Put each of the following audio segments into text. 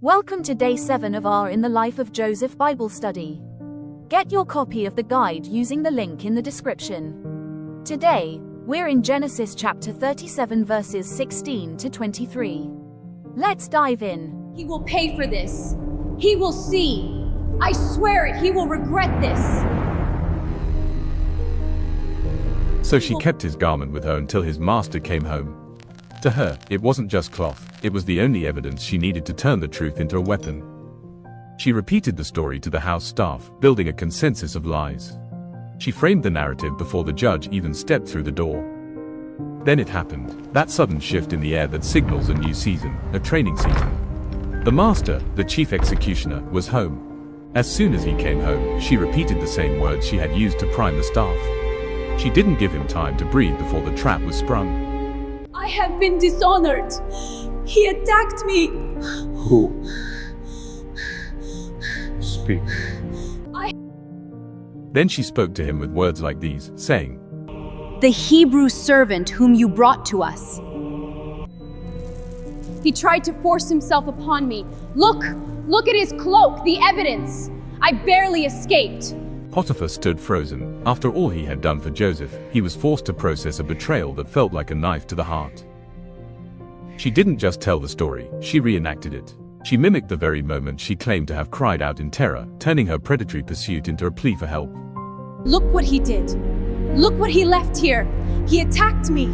Welcome to day 7 of our In the Life of Joseph Bible study. Get your copy of the guide using the link in the description. Today, we're in Genesis chapter 37 verses 16 to 23. Let's dive in. He will pay for this. He will see. I swear it, he will regret this. So she kept his garment with her until his master came home. To her, it wasn't just cloth, it was the only evidence she needed to turn the truth into a weapon. She repeated the story to the house staff, building a consensus of lies. She framed the narrative before the judge even stepped through the door. Then it happened, that sudden shift in the air that signals a new season, a training season. The master, the chief executioner, was home. As soon as he came home, she repeated the same words she had used to prime the staff. She didn't give him time to breathe before the trap was sprung. I have been dishonored. He attacked me. Who? Speak. Then she spoke to him with words like these, saying, The Hebrew servant whom you brought to us. He tried to force himself upon me. Look at his cloak, the evidence. I barely escaped. Potiphar stood frozen. After all he had done for Joseph, he was forced to process a betrayal that felt like a knife to the heart. She didn't just tell the story, she reenacted it. She mimicked the very moment she claimed to have cried out in terror, turning her predatory pursuit into a plea for help. Look what he did. Look what he left here. He attacked me.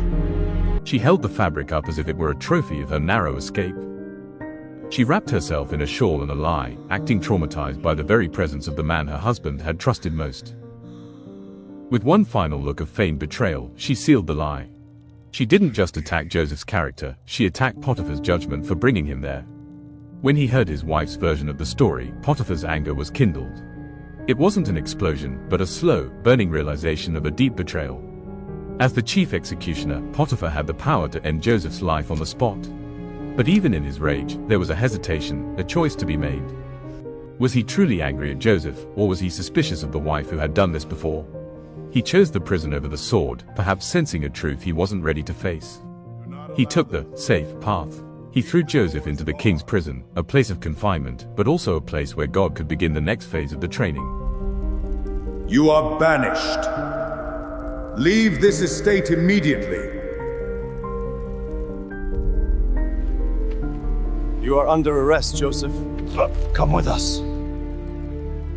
She held the fabric up as if it were a trophy of her narrow escape. She wrapped herself in a shawl and a lie, acting traumatized by the very presence of the man her husband had trusted most. With one final look of feigned betrayal, she sealed the lie. She didn't just attack Joseph's character, she attacked Potiphar's judgment for bringing him there. When he heard his wife's version of the story, Potiphar's anger was kindled. It wasn't an explosion, but a slow, burning realization of a deep betrayal. As the chief executioner, Potiphar had the power to end Joseph's life on the spot. But even in his rage, there was a hesitation, a choice to be made. Was he truly angry at Joseph, or was he suspicious of the wife who had done this before? He chose the prison over the sword, perhaps sensing a truth he wasn't ready to face. He took the safe path. He threw Joseph into the king's prison, a place of confinement, but also a place where God could begin the next phase of the training. You are banished. Leave this estate immediately. You are under arrest, Joseph. Come with us.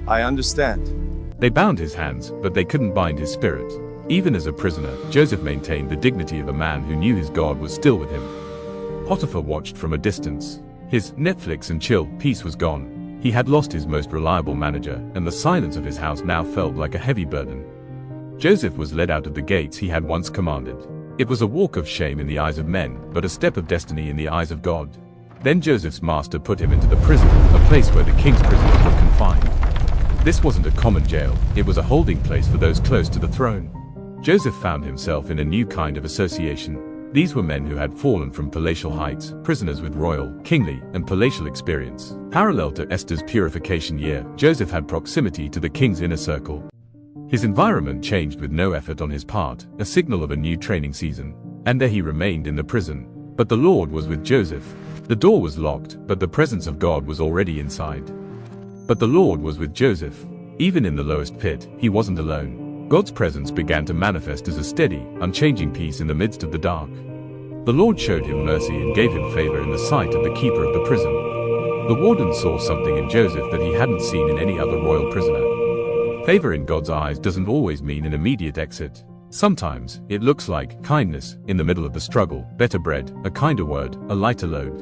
I understand. They bound his hands, but they couldn't bind his spirit. Even as a prisoner, Joseph maintained the dignity of a man who knew his God was still with him. Potiphar watched from a distance. His Netflix and chill peace was gone. He had lost his most reliable manager, and the silence of his house now felt like a heavy burden. Joseph was led out of the gates he had once commanded. It was a walk of shame in the eyes of men, but a step of destiny in the eyes of God. Then Joseph's master put him into the prison, a place where the king's prisoners were confined. This wasn't a common jail, it was a holding place for those close to the throne. Joseph found himself in a new kind of association. These were men who had fallen from palatial heights, prisoners with royal, kingly, and palatial experience. Parallel to Esther's purification year, Joseph had proximity to the king's inner circle. His environment changed with no effort on his part, a signal of a new training season. And there he remained in the prison. But the Lord was with Joseph. The door was locked, but the presence of God was already inside. But the Lord was with Joseph. Even in the lowest pit, he wasn't alone. God's presence began to manifest as a steady, unchanging peace in the midst of the dark. The Lord showed him mercy and gave him favor in the sight of the keeper of the prison. The warden saw something in Joseph that he hadn't seen in any other royal prisoner. Favor in God's eyes doesn't always mean an immediate exit. Sometimes, it looks like kindness in the middle of the struggle, better bread, a kinder word, a lighter load.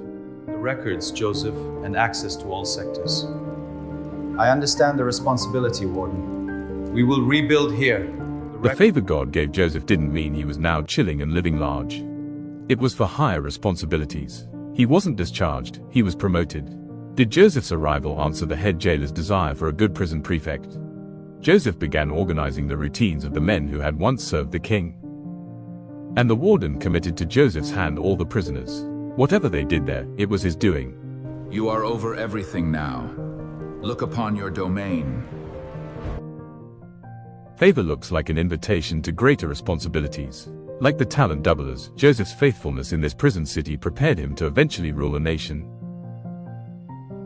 The records, Joseph, and access to all sectors. I understand the responsibility, Warden. We will rebuild here. The favor God gave Joseph didn't mean he was now chilling and living large. It was for higher responsibilities. He wasn't discharged, he was promoted. Did Joseph's arrival answer the head jailer's desire for a good prison prefect? Joseph began organizing the routines of the men who had once served the king. And the warden committed to Joseph's hand all the prisoners. Whatever they did there, it was his doing. You are over everything now. Look upon your domain. Favor looks like an invitation to greater responsibilities. Like the talent doublers, Joseph's faithfulness in this prison city prepared him to eventually rule a nation.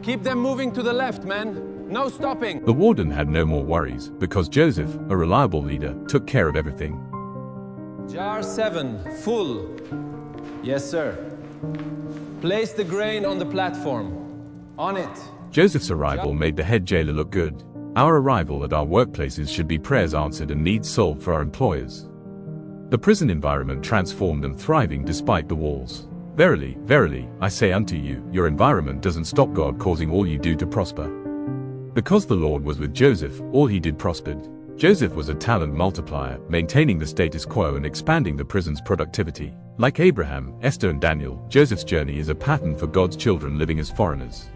Keep them moving to the left, men. No stopping. The warden had no more worries, because Joseph, a reliable leader, took care of everything. Jar 7, full. Yes, sir. Place the grain on the platform. On it. Joseph's arrival made the head jailer look good. Our arrival at our workplaces should be prayers answered and needs solved for our employers. The prison environment transformed and thriving despite the walls. Verily, verily, I say unto you, your environment doesn't stop God causing all you do to prosper. Because the Lord was with Joseph, all he did prospered. Joseph was a talent multiplier, maintaining the status quo and expanding the prison's productivity. Like Abraham, Esther and Daniel, Joseph's journey is a pattern for God's children living as foreigners.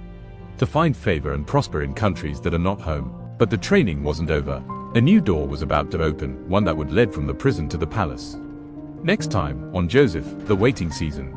To find favor and prosper in countries that are not home. But the training wasn't over. A new door was about to open, one that would lead from the prison to the palace. Next time, on Joseph, the waiting season.